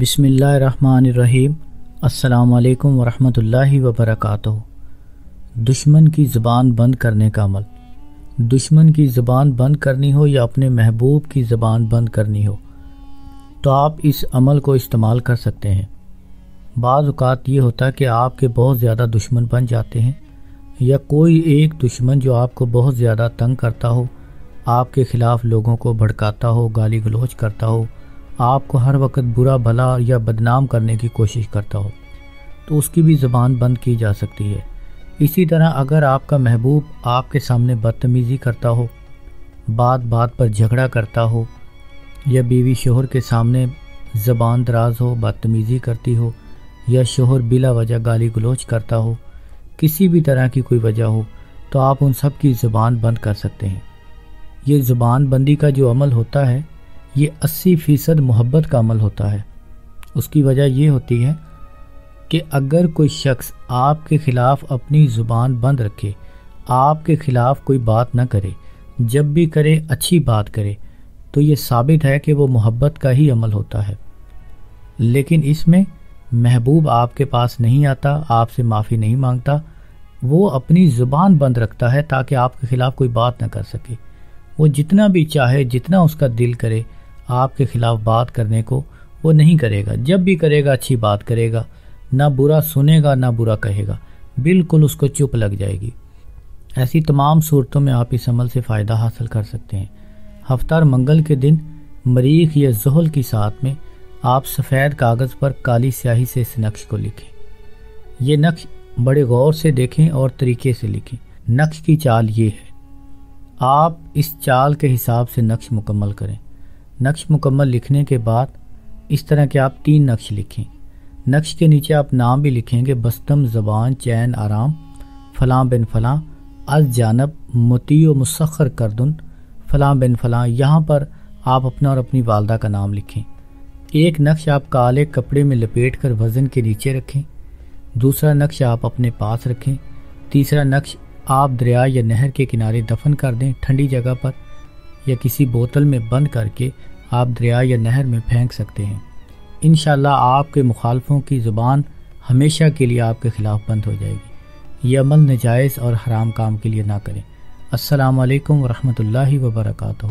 بسم اللہ الرحمن الرحیم۔ السلام علیکم ورحمۃ اللہ وبرکاتہ۔ دشمن کی زبان بند کرنے کا عمل۔ دشمن کی زبان بند کرنی ہو یا اپنے محبوب کی زبان بند کرنی ہو تو آپ اس عمل کو استعمال کر سکتے ہیں۔ بعض اوقات یہ ہوتا ہے کہ آپ کے بہت زیادہ دشمن بن جاتے ہیں، یا کوئی ایک دشمن جو آپ کو بہت زیادہ تنگ کرتا ہو، آپ کے خلاف لوگوں کو بھڑکاتا ہو، گالی گلوچ کرتا ہو، آپ کو ہر وقت برا بھلا یا بدنام کرنے کی کوشش کرتا ہو، تو اس کی بھی زبان بند کی جا سکتی ہے۔ اسی طرح اگر آپ کا محبوب آپ کے سامنے بدتمیزی کرتا ہو، بات بات پر جھگڑا کرتا ہو، یا بیوی شوہر کے سامنے زبان دراز ہو، بدتمیزی کرتی ہو، یا شوہر بلا وجہ گالی گلوچ کرتا ہو، کسی بھی طرح کی کوئی وجہ ہو، تو آپ ان سب کی زبان بند کر سکتے ہیں۔ یہ زبان بندی کا جو عمل ہوتا ہے، یہ 80% محبت کا عمل ہوتا ہے۔ اس کی وجہ یہ ہوتی ہے کہ اگر کوئی شخص آپ کے خلاف اپنی زبان بند رکھے، آپ کے خلاف کوئی بات نہ کرے، جب بھی کرے اچھی بات کرے، تو یہ ثابت ہے کہ وہ محبت کا ہی عمل ہوتا ہے۔ لیکن اس میں محبوب آپ کے پاس نہیں آتا، آپ سے معافی نہیں مانگتا، وہ اپنی زبان بند رکھتا ہے تاکہ آپ کے خلاف کوئی بات نہ کر سکے۔ وہ جتنا بھی چاہے، جتنا اس کا دل کرے آپ کے خلاف بات کرنے کو، وہ نہیں کرے گا۔ جب بھی کرے گا اچھی بات کرے گا، نہ برا سنے گا نہ برا کہے گا، بالکل اس کو چپ لگ جائے گی۔ ایسی تمام صورتوں میں آپ اس عمل سے فائدہ حاصل کر سکتے ہیں۔ ہفتہ منگل کے دن مریخ یا زحل کی ساتھ میں آپ سفید کاغذ پر کالی سیاہی سے اس نقش کو لکھیں۔ یہ نقش بڑے غور سے دیکھیں اور طریقے سے لکھیں۔ نقش کی چال یہ ہے، آپ اس چال کے حساب سے نقش مکمل کریں۔ نقش مکمل لکھنے کے بعد اس طرح کے آپ 3 نقش لکھیں۔ نقش کے نیچے آپ نام بھی لکھیں گے، بستم زبان چین آرام، فلاں بن فلاں، از جانب مطیع و مسخر کردن، فلاں بن فلاں۔ یہاں پر آپ اپنا اور اپنی والدہ کا نام لکھیں۔ ایک نقش آپ کالے کپڑے میں لپیٹ کر وزن کے نیچے رکھیں۔ دوسرا نقش آپ اپنے پاس رکھیں۔ تیسرا نقش آپ دریا یا نہر کے کنارے دفن کر دیں، ٹھنڈی جگہ پر، یا کسی بوتل میں بند کر کے آپ دریا یا نہر میں پھینک سکتے ہیں۔ انشاءاللہ آپ کے مخالفوں کی زبان ہمیشہ کے لیے آپ کے خلاف بند ہو جائے گی۔ یہ عمل ناجائز اور حرام کام کے لیے نہ کریں۔ السلام علیکم ورحمۃ اللہ وبرکاتہ۔